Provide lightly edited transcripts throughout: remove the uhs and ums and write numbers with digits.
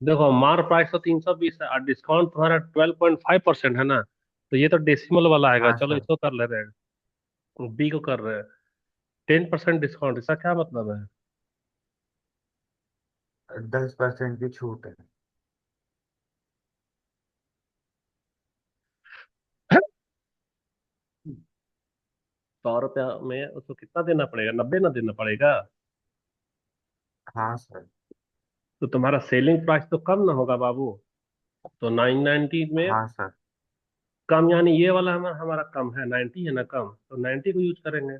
देखो मार प्राइस तो 320 है और डिस्काउंट तुम्हारा 12.5% है ना। तो ये तो डेसिमल वाला आएगा, हाँ चलो सर। इसको कर ले रहे हैं, बी को कर रहे हैं। 10% डिस्काउंट, इसका क्या मतलब है? 10% की छूट है। 100 रुपया में उसको कितना देना पड़ेगा, 90 ना देना पड़ेगा? हाँ सर। तो तुम्हारा सेलिंग प्राइस तो कम ना होगा बाबू। तो 990 में हाँ सर। कम, यानी ये वाला हमारा हमारा कम है, 90 है ना कम, तो 90 को यूज करेंगे।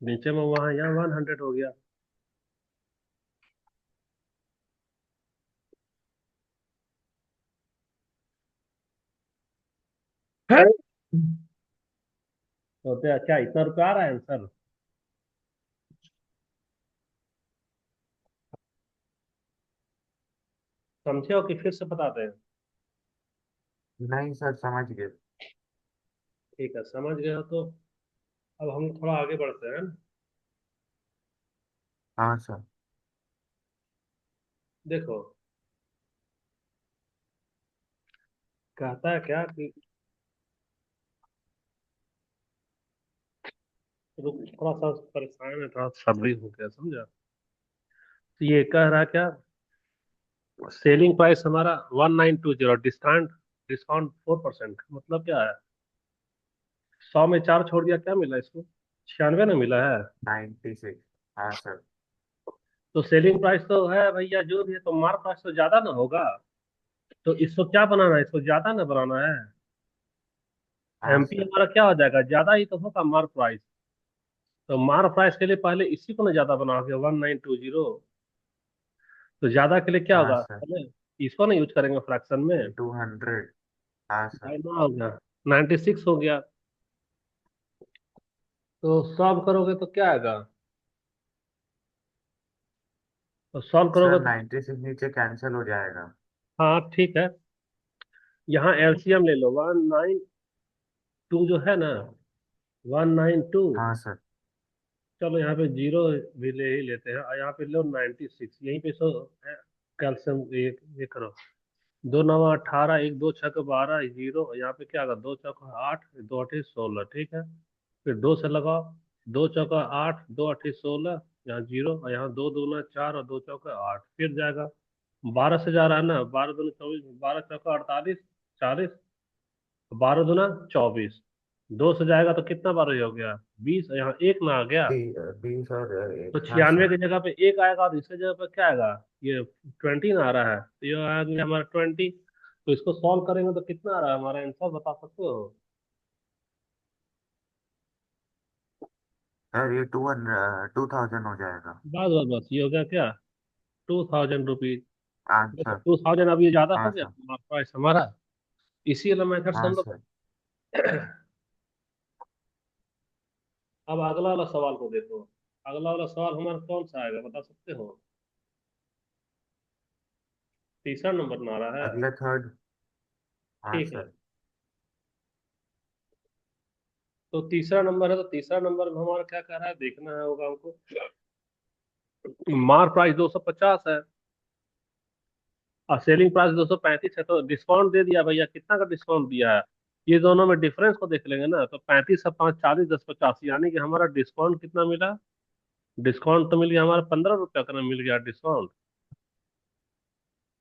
नीचे में वहां यहाँ 100 हो गया। तो क्या इतना रुपया आ रहा है आंसर? समझे हो कि फिर से बताते हैं? नहीं सर, समझ गए। ठीक है, समझ गए हो तो अब हम थोड़ा आगे बढ़ते हैं। हाँ सर। देखो, कहता है क्या कि रुक, थोड़ा सा परेशान है, थोड़ा सब्री हो गया, समझा? तो ये कह रहा क्या, सेलिंग प्राइस हमारा 1920, डिस्काउंट डिस्काउंट 4%, मतलब क्या है? 100 में 4 छोड़ दिया, क्या मिला इसको? 96 ना मिला है। 96। हाँ सर। तो सेलिंग प्राइस तो है भैया जो भी है, तो मार्क प्राइस तो ज्यादा ना होगा। तो इसको क्या बनाना है, इसको ज्यादा ना बनाना है। हाँ एमपी सर। हमारा क्या हो जाएगा, ज्यादा ही तो होगा मार्क प्राइस। तो मार्क प्राइस के लिए पहले इसी को ना ज्यादा बनाओगे, 1920। तो ज्यादा के लिए क्या हाँ होगा सर। पहले, इसको ना यूज करेंगे फ्रैक्शन में। 200। हाँ सर। 9 हो गया, 96 हो गया। तो सॉल्व करोगे तो क्या आएगा? तो सॉल्व करोगे सर तो, 96 नीचे कैंसिल हो जाएगा। हाँ ठीक है, यहाँ एलसीएम ले लो, 192 जो है ना, 192। हाँ सर। चलो यहाँ पे जीरो भी ले ही लेते हैं, और यहाँ पे लो 96, यहीं पे सो कैल्शियम, ये करो। दो नवा 18, एक दो छक 12, जीरो, यहाँ पे क्या होगा, दो चौका 8, दो अठी 16, ठीक है। फिर दो से लगाओ, दो चौका 8, दो अठी 16, यहाँ जीरो, और यहाँ दो दूना 4 और दो चौका 8, फिर जाएगा 12 से जा रहा है ना, 12 दूना 24, 12 चौका 48, 40, 12 दूना 24, दो से जाएगा तो कितना 12 हो गया, 20, यहाँ एक ना आ गया। 20 और तो हाँ 96 सर। की जगह पे एक आएगा, और इसकी जगह पे क्या आएगा, ये 20 ना आ रहा है, तो ये आ गया हमारा 20। तो इसको सॉल्व करेंगे तो कितना आ रहा है हमारा आंसर, बता सकते हो? सर ये 2000 हो जाएगा। बस बस बस, ये हो गया क्या, 2000 रुपीज। देखो आंसर। 2000 अब ये ज्यादा हो हाँ गया सर। हमारा प्राइस हमारा, इसी वाला मेथड से हाँ हम लोग। सर। अब अगला वाला सवाल को देखो। अगला वाला सवाल हमारा कौन सा आएगा, बता सकते हो? तीसरा नंबर में आ रहा है। अगले थर्ड। हाँ ठीक है, सर। तो तीसरा नंबर है, तो तीसरा नंबर में हमारा क्या कह रहा है, देखना है होगा हमको। मार प्राइस 250 है और सेलिंग प्राइस 235 है, तो डिस्काउंट दे दिया भैया, कितना का डिस्काउंट दिया है? ये दोनों में डिफरेंस को देख लेंगे ना, तो 35 से 5 40, 10 85, यानी कि हमारा डिस्काउंट कितना मिला? डिस्काउंट तो मिल गया हमारा 15 रुपया का, ना मिल गया डिस्काउंट।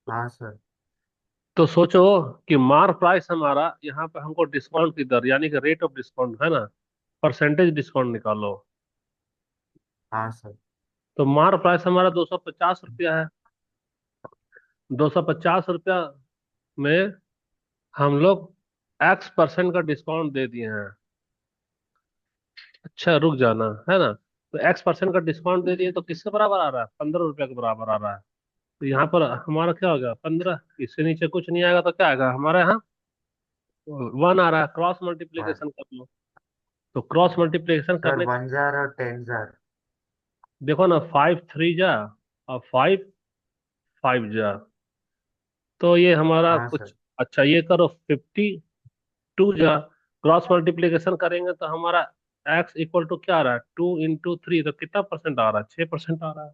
हाँ सर। तो सोचो कि मार प्राइस हमारा, यहाँ पे हमको डिस्काउंट की दर, यानी कि रेट ऑफ डिस्काउंट है ना, परसेंटेज डिस्काउंट निकालो। हाँ सर। तो मार प्राइस हमारा 250 रुपया है। 250 रुपया में हम लोग X% का डिस्काउंट दे दिए हैं। अच्छा रुक जाना, है ना? तो X% का डिस्काउंट दे दिए तो किसके बराबर आ रहा है, 15 रुपया के बराबर आ रहा है। तो यहाँ पर हमारा क्या हो गया, 15, इससे नीचे कुछ नहीं आएगा, तो क्या आएगा हमारे यहाँ, 1 आ रहा है, क्रॉस वन। मल्टीप्लीकेशन कर लो। तो क्रॉस मल्टीप्लीकेशन सर करने, 1000 और 10,000। देखो ना, 5 3 जा और 5 5 जा, तो ये हमारा हाँ सर। कुछ, अच्छा ये करो 52 जा, क्रॉस मल्टीप्लीकेशन करेंगे तो हमारा एक्स इक्वल टू क्या आ रहा है, 2 × 3, तो कितना परसेंट आ रहा है, 6% आ रहा है।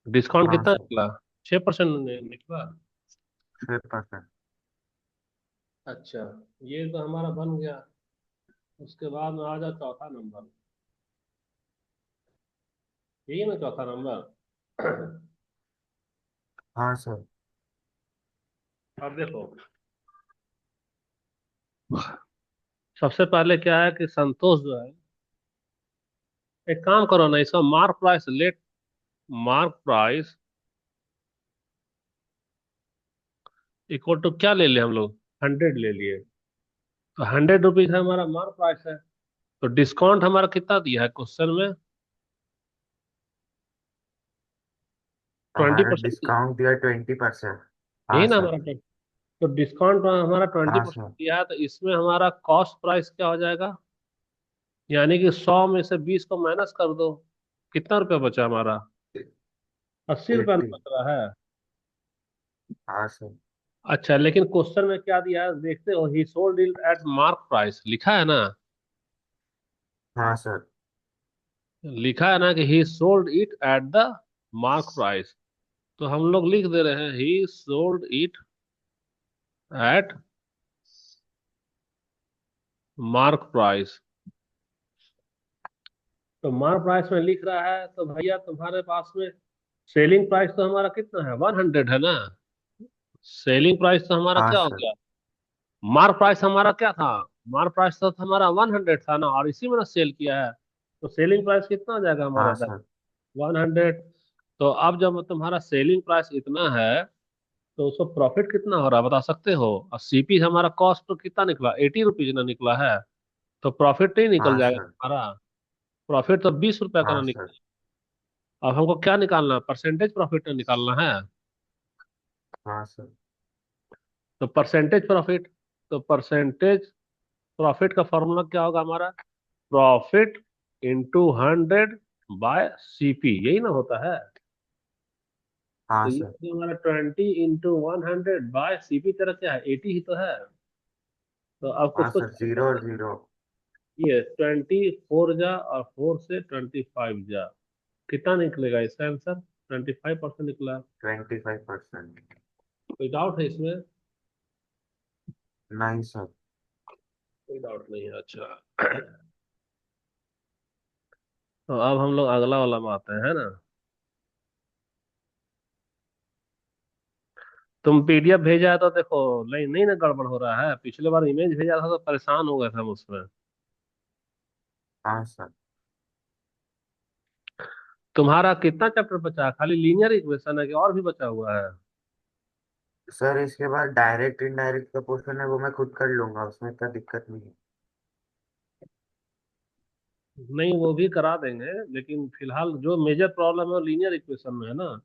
डिस्काउंट हाँ कितना सर। निकला? 6% निकला। 6%। अच्छा, ये तो हमारा बन गया। उसके बाद में आ जाओ चौथा नंबर। यही है ना चौथा नंबर। हाँ सर। अब देखो, सबसे पहले क्या है कि संतोष जो है, एक काम करो ना, इसका mark price let, mark price equal to क्या ले लिए हम लोग, 100 ले लिए। तो 100 रुपीज है हमारा मार्क प्राइस है। तो डिस्काउंट हमारा कितना दिया है क्वेश्चन में, ट्वेंटी हमारा परसेंट डिस्काउंट दिया 20%। हाँ यही ना सर। हमारा। तो डिस्काउंट हमारा ट्वेंटी हाँ परसेंट सर। दिया है, तो इसमें हमारा कॉस्ट प्राइस क्या हो जाएगा, यानी कि 100 में से 20 को माइनस कर दो, कितना रुपया बचा हमारा, 80 रुपया एट्टी। बच रहा है। हाँ सर। अच्छा, लेकिन क्वेश्चन में क्या दिया है देखते हो, ही sold it at mark price लिखा है ना, हाँ सर। लिखा है ना कि ही sold it at the mark price. तो हम लोग लिख दे रहे हैं ही sold it at mark price. तो मार्क प्राइस में लिख रहा है, तो भैया तुम्हारे पास में सेलिंग प्राइस तो हमारा कितना है, 100 है ना। सेलिंग प्राइस तो हमारा हाँ क्या हो सर। गया, मार्क प्राइस हमारा क्या था, मार्क प्राइस तो हमारा 100 था ना, और इसी में ना सेल किया है। तो सेलिंग प्राइस कितना आ जाएगा हमारा हाँ इधर, सर। 100। तो अब जब तुम्हारा सेलिंग प्राइस इतना है, तो उसको प्रॉफिट कितना हो रहा है बता सकते हो। और सीपी हमारा कॉस्ट तो कितना निकला, 80 रुपीज ना निकला है। तो प्रॉफिट नहीं निकल हाँ जाएगा सर। हमारा, प्रॉफिट तो 20 रुपया का ना हाँ निकला। सर। अब हमको क्या निकालना है, परसेंटेज प्रॉफिट ना निकालना है। हाँ सर। तो परसेंटेज प्रॉफिट, तो परसेंटेज प्रॉफिट का फॉर्मूला क्या होगा हमारा, प्रॉफिट इंटू 100/CP, यही ना होता है। तो हाँ ये सर। जो हमारा 20 इंटू 100/CP तेरा क्या है, 80 ही तो है। तो अब हाँ उसको सर, जीरो और जीरो। ये 24 जा और 4 से 25 जा, कितना निकलेगा इसका आंसर, 25% निकला। 25%। कोई डाउट है इसमें, नहीं सर। कोई डाउट नहीं है, अच्छा। तो अब हम लोग अगला वाला में आते हैं, है ना। तुम पीडीएफ भेजा है तो देखो, नहीं नहीं ना गड़बड़ हो रहा है, पिछले बार इमेज भेजा था तो परेशान हो गए थे हम उसमें। हाँ सर। तुम्हारा कितना चैप्टर बचा है, खाली लीनियर इक्वेशन है कि और भी बचा हुआ है। सर इसके बाद डायरेक्ट इनडायरेक्ट का पोर्शन है वो मैं खुद कर लूंगा, उसमें इतना दिक्कत नहीं है। नहीं, वो भी करा देंगे, लेकिन फिलहाल जो मेजर प्रॉब्लम है वो लीनियर इक्वेशन में है ना।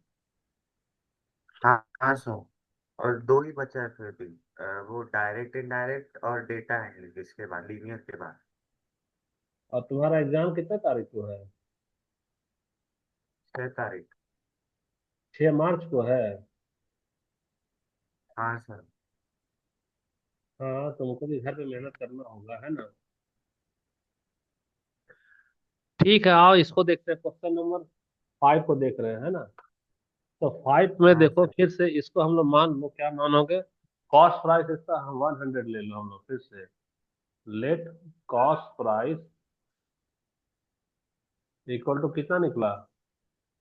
हाँ हाँ सर। और दो ही बचा है फिर भी, वो डायरेक्ट इनडायरेक्ट और डेटा हैंडलिंग इसके बाद, लीनियर के बाद। और तुम्हारा एग्जाम कितने तारीख को है, 6 तारीख। 6 मार्च को है। हाँ सर। हाँ, तुमको भी घर पे मेहनत करना होगा, है ना। ठीक है, आओ इसको देखते हैं, क्वेश्चन नंबर 5 को देख रहे हैं, है ना। तो 5 में हाँ देखो सर। फिर से इसको हम लोग मान लो, क्या मानोगे, कॉस्ट प्राइस इसका हम 100 ले लो हम लोग फिर से। Let cost price equal to कितना निकला,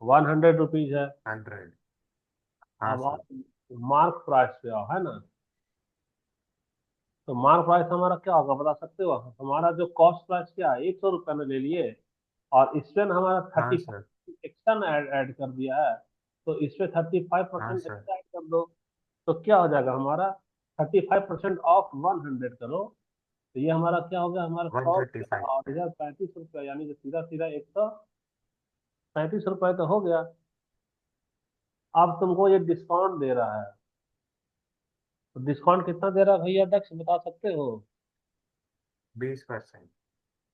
100 रुपीज है। 100। हाँ अब सर। आप मार्क प्राइस पे आओ, है ना। तो मार्क प्राइस हमारा क्या होगा बता सकते हो, हमारा जो कॉस्ट प्राइस क्या है, 100 रुपये में ले लिए, और इसमें न हमारा हाँ thirty sir. Extra add add कर दिया है। तो इसमें थर्टी फाइव हाँ परसेंट सर। एक्स्ट्रा ऐड कर दो। तो क्या हो जाएगा हमारा, 35% ऑफ 100 करो। तो ये हमारा क्या हो गया, हमारा वन 100 थर्टी रुपया फाइव और इधर 35 रुपया, यानी कि सीधा सीधा 135 रुपये तो हो गया। अब तुमको ये डिस्काउंट दे रहा है, तो डिस्काउंट कितना दे रहा है भैया, दक्ष बता सकते हो। 20%।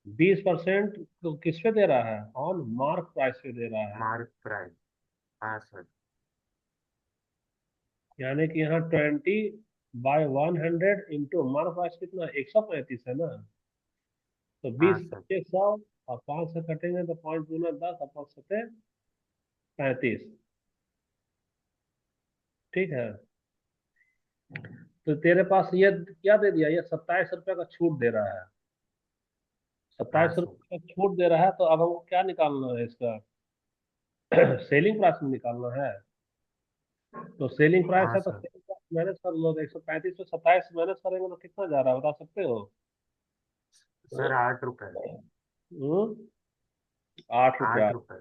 20% तो किस पे दे रहा है, ऑन मार्क प्राइस पे दे रहा है। Mark price. हाँ सर। यानी कि यहाँ 20/100 इंटू मार्क प्राइस कितना, 135 है ना। तो हाँ 20 सर। बचे 100, और 5 से कटेंगे तो 5 दूना 10 और 5 सते 35। ठीक है। तो तेरे पास ये क्या दे दिया, ये 27 रुपये का छूट दे रहा है। हाँ 27 रुपये सर। का छूट दे रहा है, तो अब हमको क्या निकालना है इसका? सेलिंग प्राइस में निकालना है। तो सेलिंग प्राइस हाँ है, तो सर। सेलिंग प्राइस माइनस कर लो। 135 में 27 माइनस करेंगे तो कितना जा रहा है, बता सकते हो? सर 8 रुपए। 8 रुपया। 8 रुपए।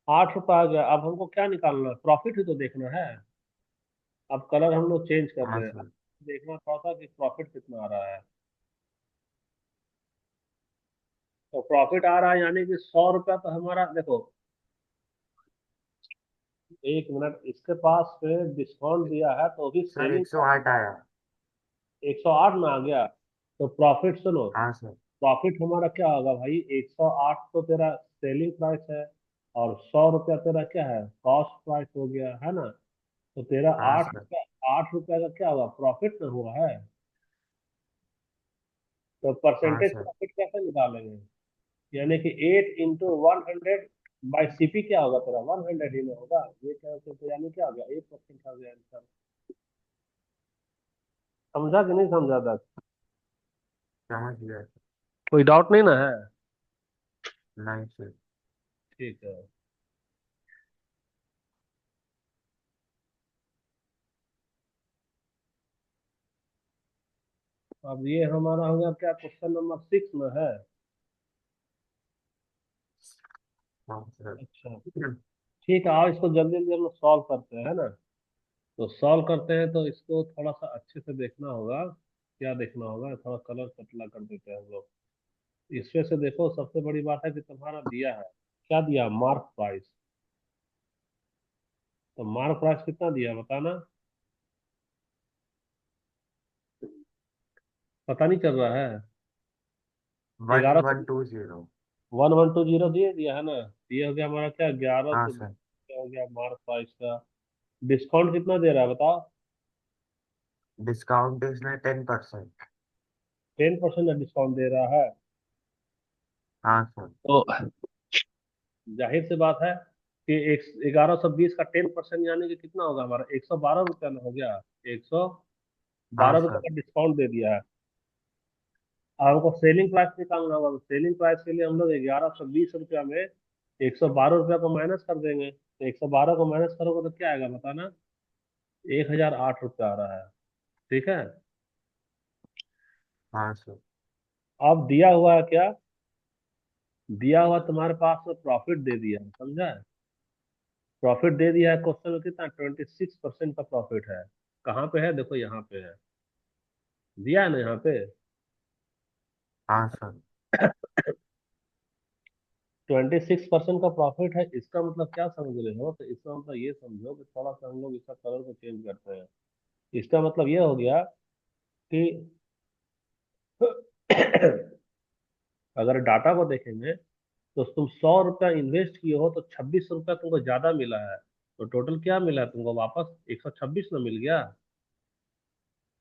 8 रुपया आ गया। अब हमको क्या निकालना है? प्रॉफिट ही तो देखना है। अब कलर हम लोग चेंज कर हाँ रहे हैं। अब सर। देखना पड़ता कि प्रॉफिट कितना आ रहा है। तो प्रॉफिट आ रहा है, यानी कि 100 रुपया तो हमारा देखो। 1 मिनट, इसके पास पे डिस्काउंट दिया है तो भी सर सेलिंग 108 आया। 108 में आ गया। तो प्रॉफिट सुनो, हाँ सर। प्रॉफिट हमारा क्या होगा भाई? 108 तो तेरा सेलिंग प्राइस है, और 100 रुपया तेरा क्या है? कॉस्ट प्राइस हो गया है ना। तो तेरा हाँ आठ सर। रुपया 8 रुपया का क्या हुआ? प्रॉफिट ना हुआ है। तो हाँ परसेंटेज सर। प्रॉफिट कैसे निकालेंगे? यानी कि 8 इंटू 100 बाई सीपी क्या होगा तेरा? 100 ही में होगा ये क्या? तो यानी क्या हो गया? 8% आ गया आंसर। समझा कि नहीं समझा था? समझ गया सर। कोई डाउट नहीं ना है? नहीं सर। ठीक है। अब ये हमारा हो गया क्या, क्वेश्चन नंबर 6 में है। हाँ सर। अच्छा, ठीक है। आओ इसको जल्दी जल्दी हम लोग सॉल्व करते हैं, है ना। तो सॉल्व करते हैं तो इसको थोड़ा सा अच्छे से देखना होगा। क्या देखना होगा? थोड़ा कलर पतला कर देते हैं हम लोग। इसमें से देखो, सबसे बड़ी बात है कि तुम्हारा दिया है, क्या दिया? Mark price. तो मार्क प्राइस कितना दिया बताना। पता नहीं चल रहा है। वन 1100। वन टू जीरो 1120 दिए दिया है ना। ये हो गया हमारा क्या, ग्यारह हाँ सौ सर। क्या हो गया मार्क प्राइस का। डिस्काउंट कितना दे रहा है बताओ? डिस्काउंट इसमें 10%। 10% डिस्काउंट दे रहा है। हाँ सर। तो जाहिर सी बात है कि एक 1120 का 10% यानी कि कितना होगा हमारा? 112 रुपया में हो गया। एक सौ हाँ बारह रुपये सर। का डिस्काउंट दे दिया है। अब हमको सेलिंग प्राइस निकालना होगा। तो सेलिंग प्राइस के लिए हम लोग 1120 रुपया में 112 रुपया को माइनस कर देंगे। तो 112 को माइनस करोगे तो क्या आएगा बताना? 1008 रुपया आ रहा है। ठीक है। हाँ सर। अब दिया हुआ है क्या? दिया हुआ तुम्हारे पास में प्रॉफिट दे दिया है, समझा है? प्रॉफिट दे दिया है। क्वेश्चन में कितना? 26% का प्रॉफिट है। कहाँ पे है? देखो यहाँ पे है। दिया है ना यहाँ पे। हाँ सर। 26% का प्रॉफिट है। इसका मतलब क्या समझ रहे हो? तो इसका मतलब ये समझो कि थोड़ा सा हम लोग इसका कलर को चेंज करते हैं। इसका मतलब ये हो गया कि अगर डाटा को देखेंगे तो तुम 100 रुपया इन्वेस्ट किए हो तो 26 रुपया तुमको ज्यादा मिला है। तो टोटल क्या मिला है तुमको वापस? 126 ना मिल गया।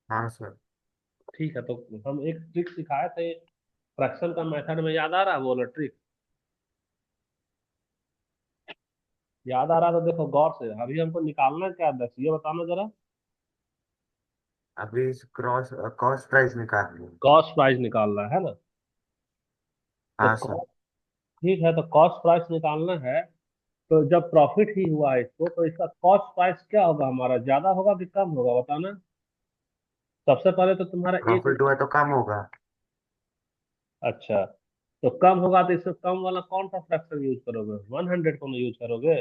हाँ सर। ठीक है। तो हम एक ट्रिक सिखाए थे फ्रैक्शन का मेथड में, याद आ रहा है वो वाला ट्रिक? याद आ रहा तो देखो गौर से। अभी हमको निकालना क्या है 10, ये बताना जरा। अभी इस क्रॉस कॉस्ट प्राइस निकाल लो। कॉस्ट प्राइस निकालना है ना। तो हाँ सर। ठीक है, तो कॉस्ट प्राइस निकालना है। तो जब प्रॉफिट ही हुआ है इसको, तो इसका कॉस्ट प्राइस क्या होगा हमारा? ज्यादा होगा कि कम होगा बताना। सबसे पहले तो तुम्हारा एक। प्रॉफिट हुआ तो कम होगा। अच्छा, तो कम होगा तो इससे कम वाला कौन सा फ्रैक्शन यूज करोगे? 100 को यूज करोगे।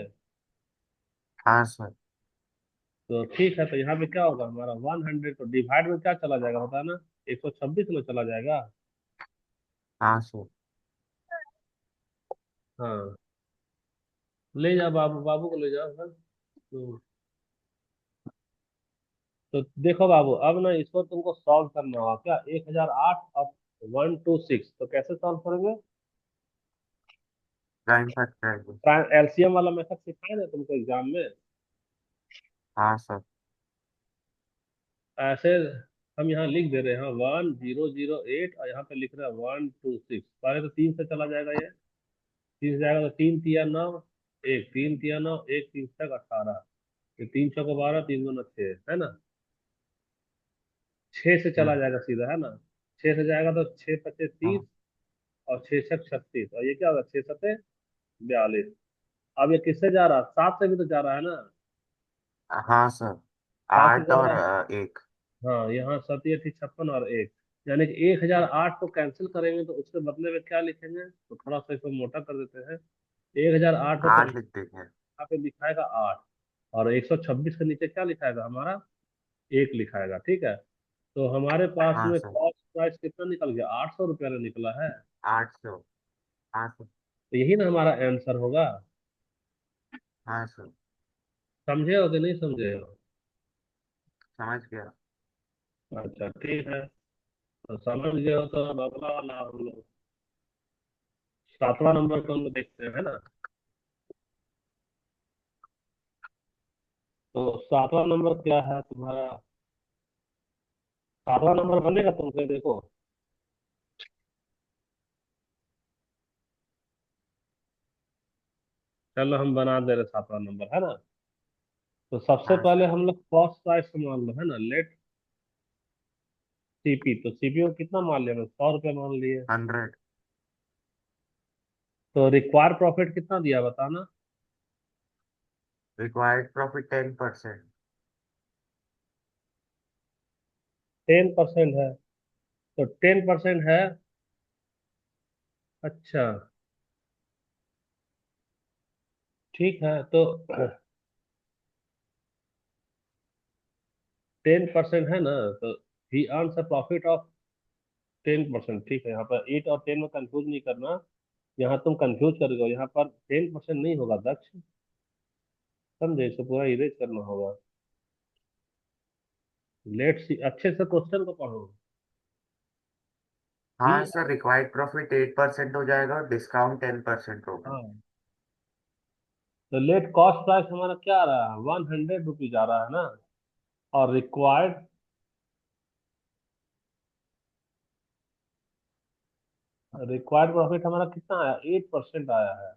हाँ सर। तो ठीक है, तो यहाँ पे क्या होगा हमारा? 100 तो डिवाइड में क्या चला जाएगा बताना? 126 में चला जाएगा। हाँ सर। हाँ, ले जाओ बाबू, बाबू को ले जाओ। हाँ। तो देखो बाबू, अब ना इसको तुमको सॉल्व करना होगा क्या? 1008 अब 126, तो कैसे सॉल्व करेंगे? Prime factor. एलसीएम वाला मेथड सिखाए ना तुमको एग्जाम में। हाँ सर। ऐसे हम यहाँ लिख दे रहे हैं 1008, और यहाँ पे लिख रहे हैं 126। पहले तो 3 से चला जाएगा ये। 3 से जाएगा तो 3 तिया 9, एक 3 तिया 9, एक 3 तक 18। ये 3 चौको 12, 3 दूना 6, है ना। 6 से चला हम्म। जाएगा सीधा, है ना। 6 से जाएगा तो 6 पचे 30, हाँ। और 6 छक 36, और ये क्या होगा, 6 सते 42। अब ये किससे जा रहा है, 7 से भी तो जा रहा है ना। हाँ सर। 7 से 8 जा और रहा है। 1। हाँ, यहाँ 7 8 56 और 1, यानी कि 1008 को कैंसिल करेंगे तो उसके बदले में क्या लिखेंगे, तो थोड़ा सा इसको मोटा कर देते हैं। 1008 को 8 कैंसिल, लिख देंगे। यहाँ पे लिखाएगा 8, और 126 के नीचे क्या लिखाएगा हमारा, 1 लिखाएगा, ठीक है। तो हमारे पास हाँ में सर। कॉस्ट प्राइस कितना निकल गया, 800 रुपया का निकला है। 800। हाँ सर। तो यही ना हमारा आंसर होगा। हाँ सर। समझे हो कि नहीं समझे हो। समझ गया। अच्छा ठीक है, तो समझ गए हो तो अब अगला वाला हम लोग 7वां नंबर को हम लोग देखते हैं, है ना। तो 7वां नंबर क्या है तुम्हारा, 7वां नंबर बनेगा तुमसे, देखो। चलो हम बना दे रहे 7वां नंबर, है ना। तो सबसे हाँ पहले सर। हम लोग कॉस्ट प्राइस को मान लो, है ना, लेट सीपी। तो सीपी को कितना मान लिया, मैं 100 रुपया मान लिए। 100। तो रिक्वायर्ड प्रॉफिट कितना दिया बताना। Required profit 10%। 10% है, तो 10% है। अच्छा, ठीक है, तो 10% है ना, तो ही अर्न्स अ प्रॉफिट ऑफ 10%, ठीक है। यहाँ पर 8 और 10 में कंफ्यूज नहीं करना, यहाँ तुम कंफ्यूज कर गए हो, यहाँ पर 10% नहीं होगा दक्ष, समझे, इसे पूरा इरेज करना होगा। लेट सी, अच्छे से क्वेश्चन को पढ़ो। ही, हाँ सर, रिक्वायर्ड प्रॉफिट 8% हो जाएगा और डिस्काउंट 10% होगा। हाँ, तो लेट कॉस्ट प्राइस हमारा क्या आ रहा है, 100 रुपीज आ रहा है ना। और रिक्वायर्ड प्रॉफिट हमारा कितना आया, 8% आया है।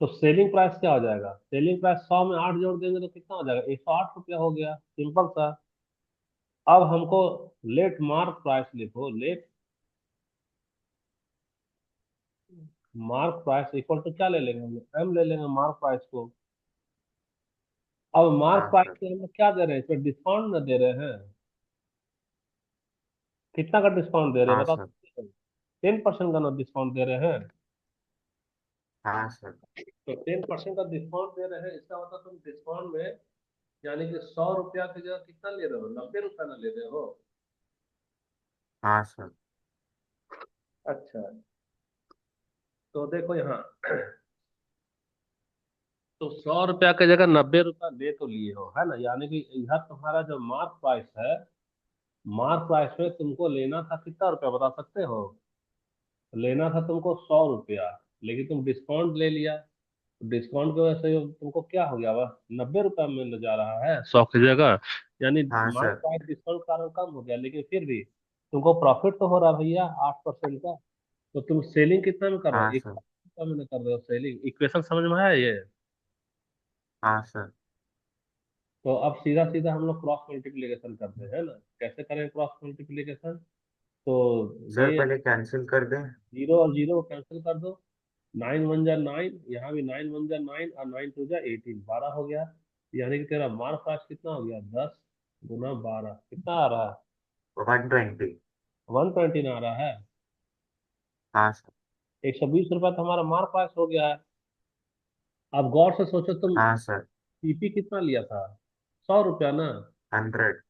तो सेलिंग प्राइस क्या हो जाएगा, सेलिंग प्राइस 100 में 8 जोड़ देंगे तो कितना हो जाएगा, 108 रुपया हो गया, सिंपल सा। अब हमको लेट मार्क प्राइस लिखो, let mark price equal to क्या ले लेंगे हम लोग, एम ले लेंगे मार्क प्राइस को। अब मार्क हाँ प्राइस सर। में हम लोग क्या दे रहे हैं, इसमें डिस्काउंट में दे रहे हैं। कितना का डिस्काउंट दे रहे हैं हाँ बता सर। सकते हैं। 10% का ना डिस्काउंट दे रहे हैं। हाँ सर। तो 10% का डिस्काउंट दे रहे हैं, इसका मतलब तुम डिस्काउंट में, यानी कि 100 रुपया की जगह कितना ले रहे हो, 90 रुपया ना ले रहे हो। हाँ सर। अच्छा, तो देखो यहाँ, तो 100 रुपया की जगह 90 रुपया ले तो लिए हो, है ना, यानी कि यह तुम्हारा जो मार्क प्राइस है, मार्क प्राइस में तुमको लेना था कितना रुपया बता सकते हो। लेना था तुमको 100 रुपया, लेकिन तुम डिस्काउंट ले लिया, डिस्काउंट की वजह से तुमको क्या हो गया, वह 90 रुपया में जा रहा है 100 की जगह, यानी हाँ मार्क सर। प्राइस डिस्काउंट के कारण कम हो गया, लेकिन फिर भी तुमको प्रॉफिट तो हो रहा है भैया 8% का। तो तुम सेलिंग कितना में कर रहे हो, हाँ एक सर। में कर रहे हो सेलिंग, इक्वेशन समझ में आया ये। हाँ सर। तो अब सीधा सीधा हम लोग क्रॉस मल्टीप्लिकेशन करते हैं ना। कैसे करें क्रॉस मल्टीप्लिकेशन, तो सर ये पहले कैंसिल कर दें। जीरो और जीरो कैंसिल कर दो। 9 1 जा 9, यहाँ भी 9 1 जा 9, और 9 2 जा 18, 12 हो गया। यानी कि तेरा मार्क पास कितना हो गया, 10 गुना 12 कितना आ रहा है, 120। 120 आ रहा है। हाँ सर। 120 रुपया तो हमारा मार्क पास हो गया है। अब गौर से सोचो तुम, हाँ सर। सीपी कितना लिया था, 100 रुपया ना। 100।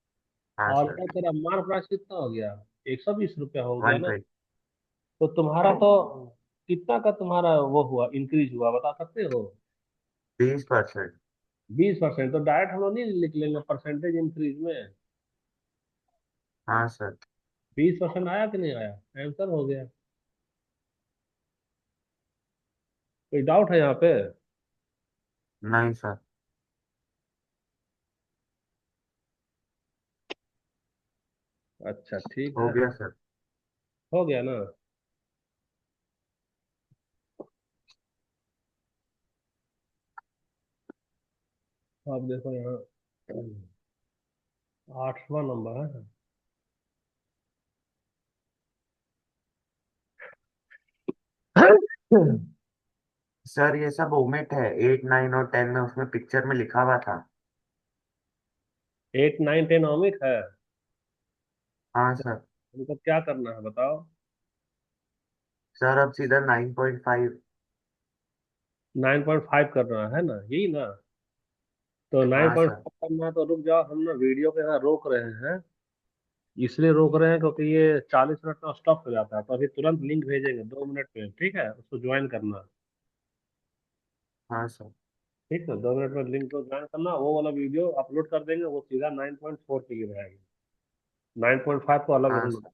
हाँ और सर। इधर तेरा मार्क प्राइस कितना हो गया, 120 रुपया हो गया वन ना। ट्वेंटी तो तुम्हारा तो कितना का तुम्हारा वो हुआ, इंक्रीज हुआ बता सकते हो। 20%। 20%, तो डायरेक्ट हम लोग नहीं लिख लेंगे परसेंटेज इंक्रीज में। हाँ सर। 20% आया कि नहीं आया, आंसर हो गया। कोई डाउट है यहाँ पे। नहीं सर। अच्छा ठीक हो है, गया सर। हो गया ना। आप देखो यहाँ 8वां नंबर है। सर ये सब ओमिट है, 8, 9 और 10 में, उसमें पिक्चर में लिखा हुआ था। 8, 9, 10 ओमिक है। हाँ सर। उनको क्या करना है बताओ। सर अब सीधा 9.5। 9.5 करना है ना, यही ना। तो नाइन हाँ पॉइंट सर। फाइव करना है तो रुक जाओ, हम ना वीडियो के यहाँ रोक रहे हैं। इसलिए रोक रहे हैं क्योंकि ये 40 मिनट में स्टॉप हो जाता है, तो अभी तुरंत लिंक भेजेंगे 2 मिनट में, ठीक है, उसको ज्वाइन करना। हाँ सर। ठीक है, 2 मिनट में लिंक को ज्वाइन करना, वो वाला वीडियो अपलोड कर देंगे, वो सीधा 9.4 के लिए रहेगा। 9.5 को अलग हाँ रखना। सर।